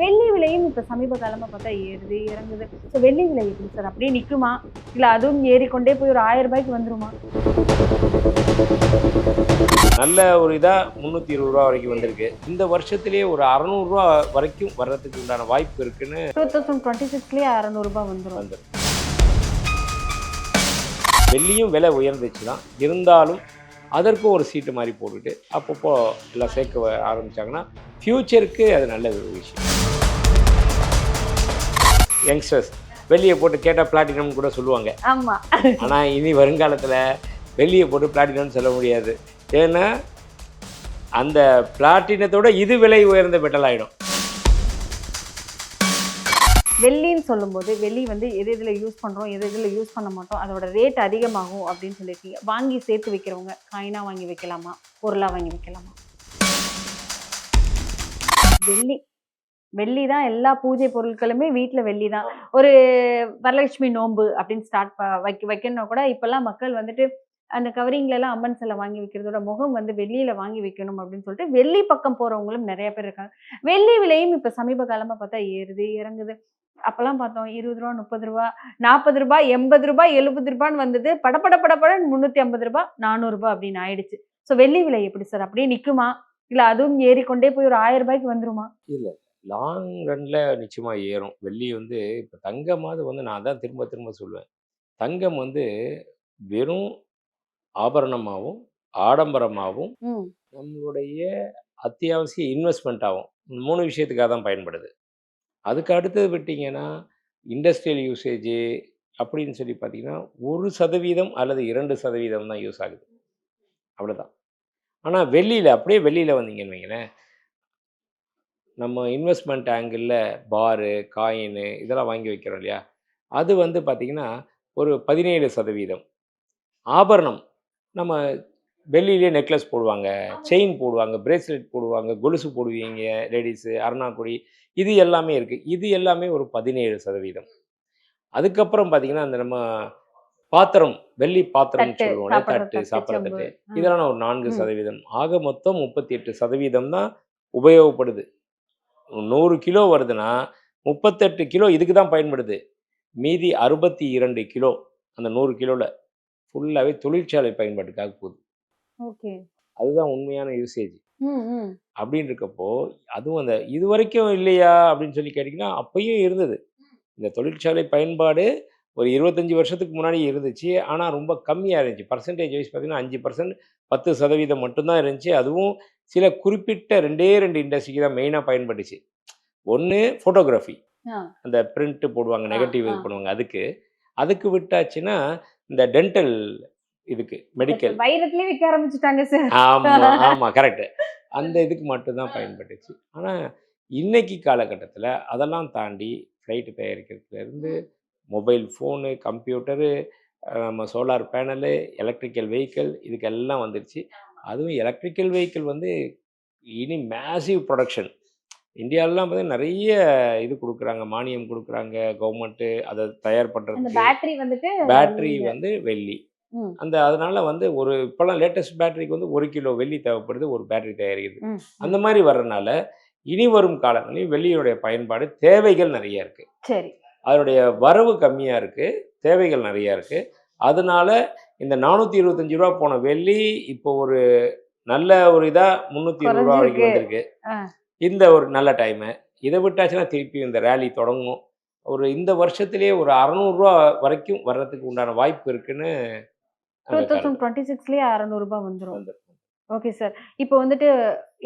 வெள்ளி விலையும் இப்ப சமீப காலமா பார்த்தா ஏறுது, இறங்குது. ஸோ வெள்ளி விலை எப்படி சார்? அப்படியே நிக்குமா? இல்ல அதுவும் ஏறிக்கொண்டே போய் ஒரு ரூ. 1000க்கு வந்துருமா? நல்ல ஒரு இதா ரூ. 320 வரைக்கும் வந்திருக்கு. இந்த வருஷத்திலேயே ஒரு ரூ. 600 வரைக்கும் வர்றதுக்கு உண்டான வாய்ப்பு இருக்குன்னு 2026லயே ரூ. 600 வந்துரும். வந்துரும். வெள்ளியும் விலை உயர்ந்துச்சு தான். இருந்தாலும் அதற்கும் ஒரு சீட்டு மாரி போட்டுட்டு அப்பப்போ எல்லாம் சேர்க்க ஆரம்பிச்சாங்கன்னா, ஃபியூச்சருக்கு அது நல்ல ஒரு விஷயம். யங்ஸ்டர்ஸ் வெள்ளிய போட்டு கேட்டா பிளாட்டினம் கூட சொல்லுவாங்க. ஆமா. ஆனா இனி வருங்காலத்துல வெள்ளிய போட்டு பிளாட்டினம்னு சொல்ல முடியாது. ஏன்னா அந்த பிளாட்டினத்தோட இது விலை உயர்ந்த மெட்டல் ஆயிடும். வெள்ளின்னு சொல்லும்போது, வெள்ளி வந்து எது எதுல யூஸ் பண்றோம், எது எதுல யூஸ் பண்ண மாட்டோம், அதோட ரேட் அதிகமாகும் அப்படின்னு சொல்லியிருக்கீங்க. வாங்கி சேர்த்து வைக்கிறவங்க காயினா வாங்கி வைக்கலாமா? பொருளா வாங்கி வைக்கலாமா? வெள்ளி வெள்ளி தான் எல்லா பூஜை பொருட்களுமே வீட்ல வெள்ளி தான். ஒரு வரலட்சுமி நோன்பு அப்படின்னு ஸ்டார்ட் வைக்கணும்னா கூட இப்பல்லாம் மக்கள் வந்துட்டு அந்த கவரிங்ல எல்லாம் அம்மன் சிலை வாங்கி வைக்கிறதோட முகம் வந்து வெள்ளியில வாங்கி வைக்கணும் அப்படின்னு சொல்லிட்டு வெள்ளி பக்கம் போறவங்களும் நிறைய பேர் இருக்காங்க. வெள்ளி விலையும் இப்ப சமீப காலமா பார்த்தா ஏறுது, இறங்குது. அப்பல்லாம் பார்த்தோம் ரூ. 20 ரூ. 30 ரூ. 40 ரூ. 80 ரூ. 70 வந்தது. படபட படபடன்னு ரூ. 350 ரூ. 400 அப்படின்னு ஆயிடுச்சு. ஸோ வெள்ளி விலை எப்படி சார்? அப்படியே நிக்குமா? இல்ல அதுவும் ஏறிக்கொண்டே போய் ஒரு ரூ. 1000க்கு வந்துருமா? இல்ல. லாங் ரன்ல நிச்சயமா ஏறும். வெள்ளி வந்து இப்ப தங்கமாவது வந்து நான் அதான் திரும்ப திரும்ப சொல்லுவேன். தங்கம் வந்து வெறும் ஆபரணமாவும், ஆடம்பரமாவும், ம். நம்மளுடைய அத்தியாவசிய இன்வெஸ்ட்மென்ட்டாவும் 3 விஷயத்துக்காக தான் பயன்படுது. அதுக்கு அடுத்தது விட்டீங்கன்னா, இண்டஸ்ட்ரியல் யூசேஜ் அப்படின்னு சொல்லி பார்த்தீங்கன்னா, 1% அல்லது 2% தான் யூஸ் ஆகுது. அவ்வளோதான். ஆனா வெள்ளியில அப்படியே வெள்ளியில வந்தீங்கன்னு வைங்களேன், நம்ம இன்வெஸ்ட்மென்ட் ஆங்கிள்ல பாரு, காயினு இதெல்லாம் வாங்கி வைக்கிறோம் இல்லையா? அது வந்து பார்த்தீங்கன்னா, ஒரு 17%. ஆபரணம் நம்ம வெள்ளியிலேயே நெக்லஸ் போடுவாங்க, செயின் போடுவாங்க, பிரேஸ்லெட் போடுவாங்க, கொலுசு போடுவீங்க லேடீஸு, அரணாக்குடி இது எல்லாமே இருக்கு. இது எல்லாமே ஒரு 17%. அதுக்கப்புறம் பார்த்தீங்கன்னா, அந்த நம்ம பாத்திரம், வெள்ளி பாத்திரம்னு தட்டு, சொல்லுவோம் இல்லையா? சாப்பிடுற தட்டு, தட்டு, சாப்பிடுற செம்பு. தட்டு. ம், இதெல்லாம் ஒரு ம். 4%. ஆக மொத்தம் 38% தான் உபயோகப்படுது. 100 கிலோ வருதுன்னா, 38 கிலோ இதுக்கு தான் பயன்படுது. மீதி 62 கிலோ அந்த 100 கிலோல ஃபுல்லாவே தொழிற்சாலை பயன்பாட்டுக்காக போகுது. ஓகே. அதுதான் உண்மையான யூசேஜ். ம், ம். அப்படின்னு இருக்கப்போ, அதுவும் அந்த இதுவரைக்கும் இல்லையா அப்படின்னு சொல்லி கேட்டீங்கன்னா, அப்பயும் இருந்தது. இந்த தொழிற்சாலை பயன்பாடு ஒரு 25 வருஷத்துக்கு முன்னாடி இருந்துச்சு. ஆனா ரொம்ப கம்மியா இருந்துச்சு. பெர்சன்டேஜ் வைஸ் பார்த்தீங்கன்னா 5% 10% மட்டும் தான் இருந்துச்சு. அதுவும் சில குறிப்பிட்ட 2டே 2 இண்டஸ்ட்ரிக்கு தான் மெயினா பயன்பட்டுச்சு. ஒண்ணு ஃபோட்டோகிராஃபி. ஆ, அந்த பிரிண்ட் போடுவாங்க, ஆ, நெகட்டிவ் ஆ. இது பண்ணுவாங்க அதுக்கு. அதுக்கு விட்டாச்சுன்னா, இந்த டென்டல் இதுக்கு, இப்ப மெடிக்கல். வைரத்திலேயே விக்க ஆரம்பிச்சுட்டாங்க சார். ஆமா, ஆமா. கரெக்ட்டு. அந்த இதுக்கு மட்டும் தான் பயன்பட்டுச்சு. ஆனா, இன்னைக்கு காலகட்டத்தில அதெல்லாம் தாண்டி ஃப்ளைட் தயாரிக்கிறதுலேருந்து, மொபைல் ஃபோனு, கம்ப்யூட்டரு, நம்ம சோலார் பேனலு, எலக்ட்ரிக்கல் வெஹிக்கிள் இதுக்கெல்லாம் வந்துருச்சு. அதுவும் எலக்ட்ரிக்கல் வெஹிக்கிள் வந்து இனி மேசிவ் புரொடக்ஷன். இந்தியாலலாம் பார்த்தீங்கன்னா நெறைய இது குடுக்குறாங்க. மானியம் குடுக்குறாங்க கவர்மெண்ட்டு அத தயார் அந்த பண்றதுக்கு. பேட்டரி வந்துட்டு பேட்டரி வெள்ளியில. வந்து வெள்ளி. ம், அதனால வந்து ஒரு இப்பலாம் லேட்டஸ்ட் பேட்டரிக்கு வந்து 1 கிலோ வெள்ளி தேவைப்படுது ஒரு பேட்டரி தயாரிக்கிறது. ம், அந்த ம். மாரி வர்றனால, இனி வரும் காலங்களில் வெள்ளியுடைய பயன்பாடு தேவைகள் நெறைய இருக்கு. சரி. அதனுடைய வரவு கம்மியா இருக்கு. தேவைகள் நெறைய இருக்கு. அதனால இந்த ரூ. 425 போன வெள்ளி இப்போ ஒரு நல்ல ஒரு இதா ரூ. 320 வரைக்கும் குறைஞ்சிருக்கு. வந்திருக்கு. ஆ. இந்த ஒரு நல்ல டைமு. இத விட்டாச்சுன்னா திருப்பி இந்த ராலி தொடங்கும். இந்த வருஷத்திலேயே ஒரு ரூ. 600 வரைக்கும் வர்றதுக்கு உண்டான வாய்ப்பு இருக்குன்னு நாங்க கருதுறோம். 2026லயே ரூ. 600 வந்துரும். வந்துரும். Okay sir. இப்போ வந்துட்டு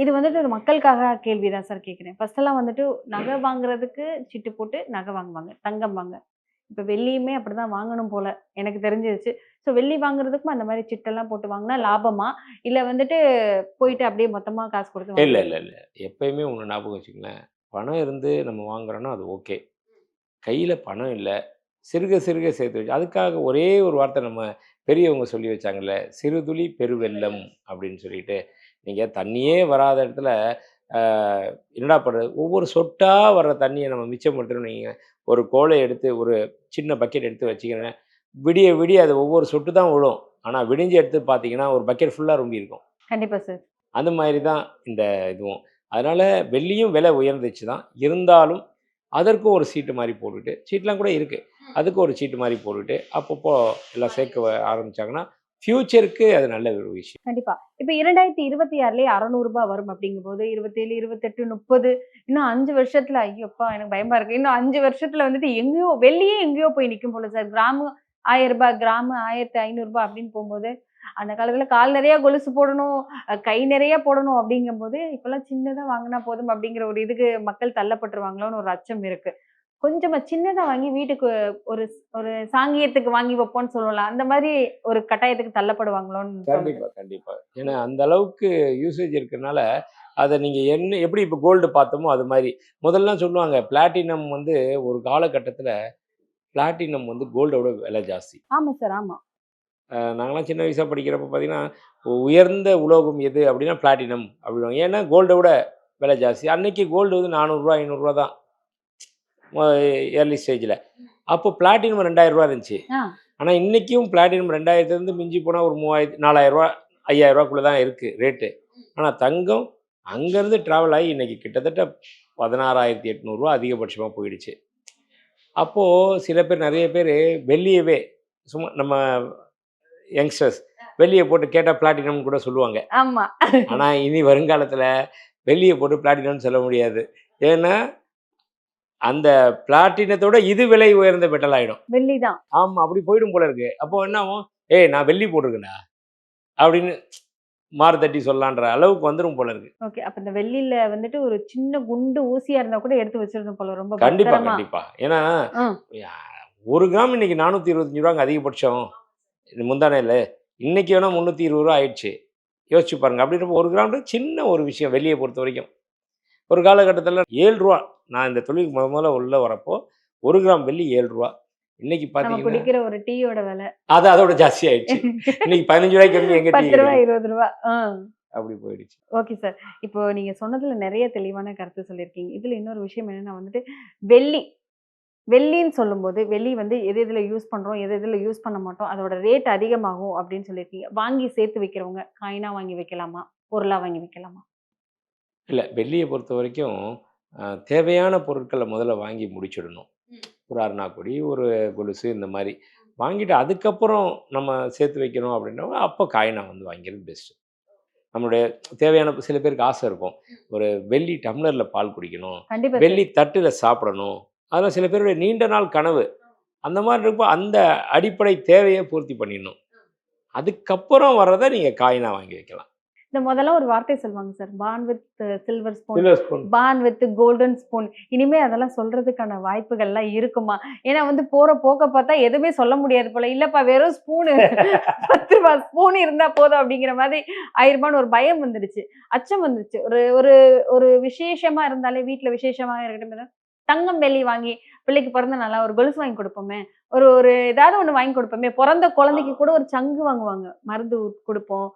இது வந்துட்டு ஒரு மக்களுக்காக கேள்வி தான் சார் கேட்கிறேன். ஃபர்ஸ்ட்டெல்லாம் வந்துட்டு நகை வாங்குறதுக்கு சீட்டு போட்டு நகை வாங்குவாங்க. தங்கம் வாங்க. இப்ப வெள்ளியுமே அப்படிதான் வாங்கணும் போல எனக்கு தெரிஞ்சிருச்சு. ஸோ வெள்ளி வாங்குறதுக்கும் அந்த மாரி சிட்டெல்லாம் போட்டு வாங்குனா லாபமா? இல்ல வந்துட்டு போயிட்டு அப்படியே மொத்தமா காசு குடுத்து இல்ல, வாங்குறது. இல்ல, இல்ல. எப்பயுமே ஒண்ணு ஞாபகம் வச்சுக்கங்களேன். பணம் இருந்து நம்ம வாங்குறோம்னா அது ஓகே. கையில பணம் இல்ல. சிறுக சிறுக சேர்த்து வச்சு அதுக்காக ஒரே ஒரு வார்த்தை நம்ம பெரியவங்க சொல்லி வச்சாங்கல்ல, "சிறுதுளி பெருவெள்ளம்" அப்படின்னு சொல்லிட்டு. நீங்க தண்ணியே வராத இடத்துல, அ என்னடா பண்றது? ஒவ்வொரு சொட்டா வர்ற தண்ணிய நம்ம மிச்சப்படுத்தணும்னு வைங்க. ஒரு கோலை எடுத்து ஒரு சின்ன பக்கெட் எடுத்து வச்சுக்கிறேன். விடிய விடிய அது ஒவ்வொரு சொட்டு தான் விழும். ஆனா விடிஞ்சு எடுத்து பார்த்தீங்கன்னா, ஒரு பக்கெட் ஃபுல்லா ரொம்பியிருக்கும். கண்டிப்பா சார். அந்த மாதிரி தான் இந்த இதுவும். அதனால் வெள்ளியும் விலை உயர்ந்துச்சு தான். இருந்தாலும் அதற்கும் ஒரு சீட்டு மாதிரி போட்டுட்டு, சீட்லாம் கூட இருக்குது, அதுக்கு ஒரு சீட்டு மாதிரி போட்டுட்டு அப்பப்போ எல்லாம் சேர்க்க ஆரம்பித்தாங்கன்னா ஃப்யூச்சருக்கு அது நல்ல ஒரு விஷயம். கண்டிப்பா. இப்ப 2026லயே ரூ. 600 வரும் அப்படிங்கும்போது 27, 28, 30 இன்னும் 5 வருஷத்துல ஐயோப்பா! எனக்கு பயமா இருக்கு. இன்னும் 5 வருஷத்துல வந்துட்டு எங்கேயோ வெள்ளியே எங்கேயோ போய் நிக்கும் போல சார். கிராமு ரூ. 1000 கிராமு ரூ. 1500 அப்படின்னு போம்போது, அந்த காலத்துல கால் நெறைய கொலுசு போடணும், கை நெறைய போடணும் அப்படிங்கும்போது, இப்பலாம் சின்னதா வாங்குனா போதும் அப்படிங்கிற ஒரு இதுக்கு மக்கள் தள்ளப்பட்டுருவாங்களோன்னு ஒரு அச்சம் இருக்கு. கொஞ்சமா சின்னதா வாங்கி வீட்டுக்கு ஒரு ஒரு சாங்கியத்துக்கு வாங்கி வைப்போம்ன்னு சொல்லுவோம்ல. அந்த மாரி ஒரு கட்டாயத்துக்கு தள்ளப்படுவாங்களோன்னு தோணுது. கண்டிப்பா, கண்டிப்பா. ஏன்னா அந்த அளவுக்கு யூசேஜ் இருக்கனால, அத நீங்க எப்படி இப்ப கோல்டு பார்த்தோமோ அது மாரி. முதல்லாம் சொல்லுவாங்க, பிளாட்டினம் வந்து ஒரு காலகட்டத்தில பிளாட்டினம் வந்து கோல்ட விட விலை ஜாஸ்தி. ஆமா சார். ஆமா. நாங்கலாம் சின்ன வயசா படிக்கிறப்ப பார்த்தீங்கன்னா, உயர்ந்த உலோகம் எது அப்படின்னா பிளாட்டினம் அப்படின்னுவாங்க. ஏன்னா கோல்ட விட விலை ஜாஸ்தி. அன்னைக்கு கோல்டு வந்து ரூ. 400 ரூ. 500 தான். மொ ஏர்லி ஸ்டேஜ்ல. அப்போ பிளாட்டினம் ரூ. 2000 இருந்துச்சு. ஆ. ஆனா இன்னைக்கும் பிளாட்டினம் 2000 மிஞ்சி போனா ஒரு 3000 4000 ரூ. 5000 தான் இருக்கு ரேட்டு. ஆனா தங்கம் அங்கருந்து டிராவல் ஆகி இன்னைக்கு கிட்டத்தட்ட ரூ. 16,800 அதிகபட்சமா போயிடுச்சு. அப்போ சில பேர் நெறைய பேரு வெள்ளியவே சும்மா நம்ம யங்ஸ்டர்ஸ் வெள்ளிய போட்டு கேட்டா பிளாட்டினம்னு கூட சொல்லுவாங்க. ஆமா. ஆனா இனி வருங்காலத்துல வெள்ளிய போட்டு பிளாட்டினம்னு சொல்ல முடியாது. ஏன்னா, அந்த பிளாட்டினத்தோட இது விலை உயர்ந்த மெட்டல் ஆயிடும். வெள்ளி தான். ஆமா. அப்படி போயிடும் போல இருக்கு. அப்போ என்ன ஆகும்? "ஏய் நான் வெள்ளி போட்டிருக்கேன்டா" அப்படின்னு மாறு தட்டி சொல்லலான்ற அளவுக்கு வந்துரும் போல இருக்கு. ஓகே. அப்ப இந்த வெள்ளில வந்துட்டு ஒரு சின்ன குண்டு ஊசியா இருந்தா கூட எடுத்து வச்சிரணும் போல ரொம்ப கண்டிப்பா, பத்திரமா. கண்டிப்பா. ஏன்னா, ம். யா 1 கிராம் இன்னைக்கு ரூ. 425 அதிகபட்சம். இது முந்தானையில. இன்னைக்கு வேணா ரூ. 320 ஆயிடுச்சு. யோசிச்சு பாருங்க. அப்படின்றப்போ 1 கிராம்ன்றது சின்ன ஒரு விஷயம் வெள்ளிய பொறுத்தவரைக்கும். ஒரு காலகட்டத்தில ரூ. 7 நான் இந்த தொழிலுக்கு முதல்ல உள்ள வரப்போ 1 கிராம் வெள்ளி ரூ. 7. இன்னைக்கு நம்ம பார்த்தீங்கன்னா, குடிக்கிற ஒரு டீயோட விலை. அது அதோட ஜாஸ்தி ஆயிடுச்சு. இன்னைக்கு ரூ. 15 கம்மி எங்க ரூ. டீ 10 ரூ. கிடைக்குது? 20. ஆ. அப்படி போயிடுச்சு. Okay sir. இப்போ நீங்க சொன்னதுல நெறைய தெளிவான கருத்து சொல்லியிருக்கீங்க. இதுல இன்னொரு விஷயம் என்னன்னா வந்துட்டு, வெள்ளி வெள்ளின்னு சொல்லும்போது, வெள்ளி வந்து எது எதுல யூஸ் பண்றோம், எது எதுல யூஸ் பண்ண மாட்டோம். அதோட ரேட் அதிகமாகும் அப்படின்னு சொல்லியிருக்கீங்க. வாங்கி சேர்த்து வைக்கிறவங்க, காயினா வாங்கி வைக்கலாமா? பொருளா வாங்கி வைக்கலாமா? இல்ல வெள்ளிய பொறுத்தவரைக்கும் தேவையான பொருட்கள முதல்ல வாங்கி முடிச்சிடணும். ஒரு அருணாக்கொடி, ஒரு கொலுசு இந்த மாரி. வாங்கிட்டு அதுக்கப்புறம் நம்ம சேர்த்து வைக்கணும் அப்படின்னா, அப்போ காயினா வந்து வாங்கிறது பெஸ்ட்டு. நம்மளுடைய தேவையான சில பேருக்கு ஆசை இருக்கும். ஒரு வெள்ளி டம்ளர்ல பால் குடிக்கணும். கண்டிப்பா சார். வெள்ளி தட்டுல சாப்பிடணும். அதெல்லாம் சில பேருடைய நீண்ட நாள் கனவு. அந்த மாரி இருக்கப்போ அந்த அடிப்படை தேவைய பூர்த்தி பண்ணிடணும். அதுக்கப்புறம் வர்றத நீங்க காயினா வாங்கி வைக்கலாம். இந்த மொதல்ல ஒரு வார்த்தை சொல்லுவாங்க sir. Born with silver spoon, silver spoon. Born with golden spoon. இனிமே அதெல்லாம் சொல்றதுக்கான வாய்ப்புகள்லாம் இருக்குமா? ஏன்னா வந்து போற போக்க பார்த்தா எதுவுமே சொல்ல முடியாது போல. இல்லப்பா வெறும் ஸ்பூனு ரூ. 10 ஸ்பூன் இருந்தா போதும் அப்படிங்கிற மாதிரி ஆயிருமான்னு ஒரு பயம் வந்துடுச்சு. அச்சம் வந்துருச்சு. ஒரு ஒரு ஒரு விசேஷமா இருந்தாலே வீட்ல விசேஷமா இருக்கட்டும், தங்கம், வெள்ளி வாங்கி பிள்ளைக்கு பிறந்த நாளா ஒரு கொலுசு வாங்கி குடுப்போமே! ஒரு ஒரு ஏதாவது ஒண்ணு வாங்கி குடுப்போமே! பொறந்த குழந்தைக்கு கூட ஒரு சங்கு வாங்குவாங்க. மருந்து குடுப்போம்.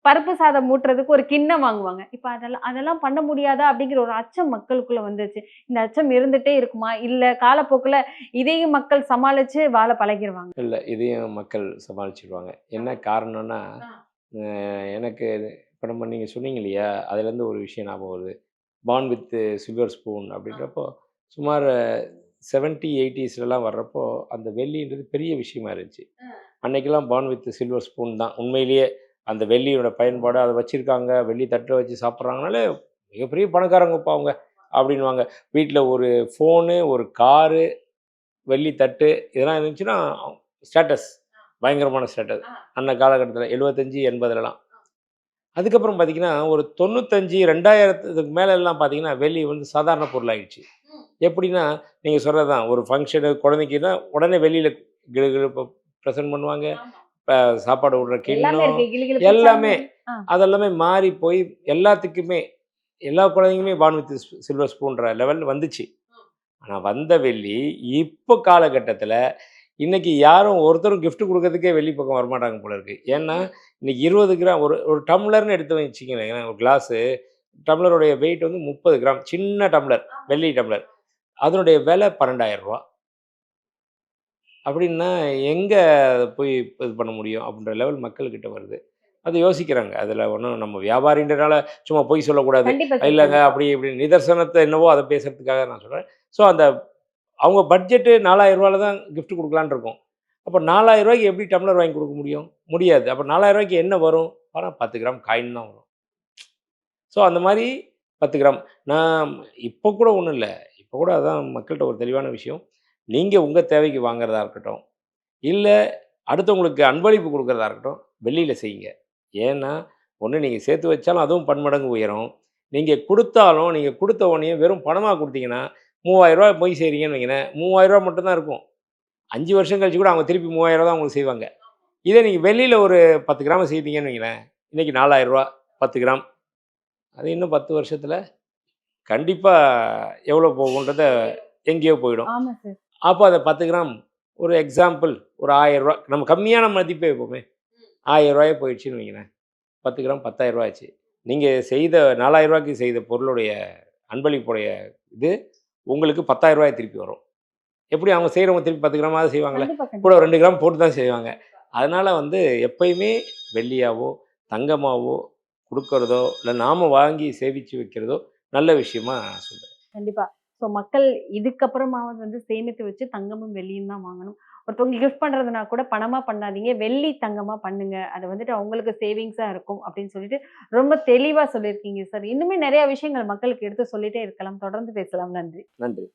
பருப்பு சாதம் ஊட்டுறதுக்கு ஒரு கிண்ணம் வாங்குவாங்க. இப்ப அதெல்லாம் அதெல்லாம் பண்ண முடியாதா? அப்படிங்கிற ஒரு அச்சம் மக்களுக்குள்ள வந்துருச்சு. இந்த அச்சம் இருந்துட்டே இருக்குமா? இல்ல காலப்போக்குல இதையும் மக்கள் சமாளிச்சு வாழ பழகிருவாங்க. இல்ல இதையும் மக்கள் சமாளிச்சுருவாங்க. என்ன காரணம்னா, எனக்கு இப்ப நீங்க சொன்னீங்க இல்லையா? அதுலேருந்து ஒரு விஷயம் ஞாபகம் வருது. பார்ன் வித் சில்வர் ஸ்பூன் அப்படின்றப்போ, சுமார் 70, 80ஸ்லலாம் வர்றப்போ, அந்த வெள்ளின்றது பெரிய விஷயமா இருந்துச்சு. அன்னைக்கெல்லாம் பார்ன் வித் சில்வர் ஸ்பூன் தான். உண்மையிலேயே அந்த வெள்ளியோட பயன்பாடு, அத வச்சிருக்காங்க, வெள்ளி தட்டுல வச்சு சாப்பிட்றாங்கனாலே, மிகப்பெரிய பணக்காரங்கப்பா அவங்க அப்படின்னுவாங்க. வீட்ல ஒரு ஃபோனு, ஒரு காரு, வெள்ளி தட்டு இதெல்லாம் இருந்துச்சுன்னா, ஸ்டேட்டஸ். பயங்கரமான ஸ்டேட்டஸ். அந்த காலகட்டத்தில 75, 80லலாம். அதுக்கப்புறம் பார்த்தீங்கன்னா, ஒரு 95, 2000த்துக்கு மேலலாம் பார்த்தீங்கன்னா, வெள்ளி வந்து சாதாரண பொருளாயிடுச்சு. எப்படின்னா, நீங்க சொல்றது தான். ஒரு ஃபங்ஷனு குழந்தைக்குன்னா, உடனே வெளியில கிடு பிரசன்ட் பண்ணுவாங்க. இப்ப சாப்பாடு விடுற எல்லாமே கிண்ணம், இருக்கு. கிளுகிளுப்பு எல்லாமே சங்கு. ஆ. அதெல்லாமே மாறி போய் எல்லாத்துக்குமே, எல்லா குழந்தைங்களுமே பார்ன் வித் சில்வர் ஸ்பூன்ற லெவல் வந்துச்சு. ஆனா வந்த வெள்ளி, இப்போ காலகட்டத்தில இன்னைக்கு யாரும் ஒருத்தரும் கிஃப்ட் குடுக்கறதுக்கே வெள்ளி பக்கம் வரமாட்டாங்க போல இருக்கு. ஏன்னா, இன்னைக்கு 20 கிராம் ஒரு ஒரு டம்ளர்ன்னு எடுத்து வச்சுக்கங்களேன், ஒரு கிளாஸு டம்ளருடைய வெயிட் வந்து 30 கிராம். சின்ன டம்ளர், வெள்ளி டம்ளர். அதனுடைய விலை ரூ. 12,000. அப்படின்னா, எங்க அத போய் இது பண்ண முடியும்? அப்படின்ற லெவல் மக்கள்கிட்ட வருது. அது யோசிக்கிறாங்க. அதில் ஒன்றும் நம்ம வியாபாரின்றனால சும்மா பொய் சொல்லக்கூடாது. கண்டிப்பா சார், இல்லைங்க கண்டிப்பா. அப்படி இப்படி நிதர்சனத்தை என்னவோ அதை பேசுறதுக்காக நான் சொல்கிறேன். ஸோ அந்த அவங்க பட்ஜெட்டு ரூ. 4000 தான் கிஃப்ட் குடுக்கலான்னு இருக்கும். அப்போ ரூ. 4000க்கு எப்படி டம்ளர் வாங்கி குடுக்க முடியும்? முடியாது. அப்போ ரூ. 4000க்கு என்ன வரும்? பணம் 10 கிராம் காயின் தான் வரும். ஸோ அந்த மாரி 10 கிராம். நான் இப்போ கூட ஒண்ணும் இல்ல. இப்போ கூட அதான் மக்கள்ட்ட ஒரு தெளிவான விஷயம். நீங்க உங்க தேவைக்கு வாங்குறதா இருக்கட்டும், இல்ல அடுத்தவங்களுக்கு அன்பளிப்பு குடுக்குறதா இருக்கட்டும், வெள்ளியில செய்யுங்க. ஏன்னா, ஒண்ணு நீங்க சேர்த்து வச்சாலும் அதுவும் பன்மடங்கு உயரும். நீங்க குடுத்தாலும், நீங்க குடுத்த உடனேயே வெறும் பணமா குடுத்தீங்கன்னா, ரூ. 3000 போய் செய்றீங்கன்னு வைங்களேன், ரூ. 3000 மட்டும் தான் இருக்கும். 5 வருஷம் கழிச்சு கூட அவங்க திருப்பி ரூ. 3000 தான் உங்களுக்கு செய்வாங்க. இதே நீங்க வெள்ளியில ஒரு 10 கிராம் செய்தீங்கன்னு வைங்களேன், இன்னைக்கு ரூ. 4000 10 கிராம். அது இன்னும் 10 வருஷத்துல கண்டிப்பா எவ்வளோ போகுன்றத எங்கேயோ போயிடும். ஆமா சார். அப்போ அத 10 கிராம் ஒரு எக்ஸாம்பிள் ஒரு ரூ. 1000 நம்ம கம்மியான மதிப்பே வைப்போமே. ரூ. 1000 போயிடுச்சுன்னு வைங்களேன். 10 கிராம் ரூ. 10,000 ஆச்சு. நீங்க செய்த ரூ. 4000க்கு செய்த பொருளுடைய அன்பளிப்புடைய இது உங்களுக்கு ரூ. 10,000 திருப்பி வரும். எப்படி அவங்க செய்றவங்க திருப்பி 10 கிராமாவது செய்வாங்கல்ல. கண்டிப்பா, கூட கண்டிப்பா. ஒரு 2 கிராம் போட்டு தான் செய்வாங்க. அதனால வந்து எப்பயுமே வெள்ளியாவோ, தங்கமாவோ குடுக்குறதோ, இல்ல நாம வாங்கி சேமிச்சு வைக்கிறதோ நல்ல விஷயமா சொல்றேன். கண்டிப்பா. ஸோ மக்கள் இதுக்கப்புறமாவது வந்து சேமித்து வச்சு தங்கமும், வெள்ளியும் தான் வாங்கணும். ஒருத்தவங்க கிஃப்ட் பண்றதுனா கூட பணமா பண்ணாதீங்க. வெள்ளி, தங்கமா பண்ணுங்க. அது வந்துட்டு அவங்களுக்கு சேவிங்ஸா இருக்கும் அப்படின்னு சொல்லிட்டு ரொம்ப தெளிவா சொல்லியிருக்கீங்க சார். இன்னுமே நெறைய விஷயங்கள் மக்களுக்கு எடுத்து சொல்லிட்டே இருக்கலாம். தொடர்ந்து பேசலாம். நன்றி. நன்றி.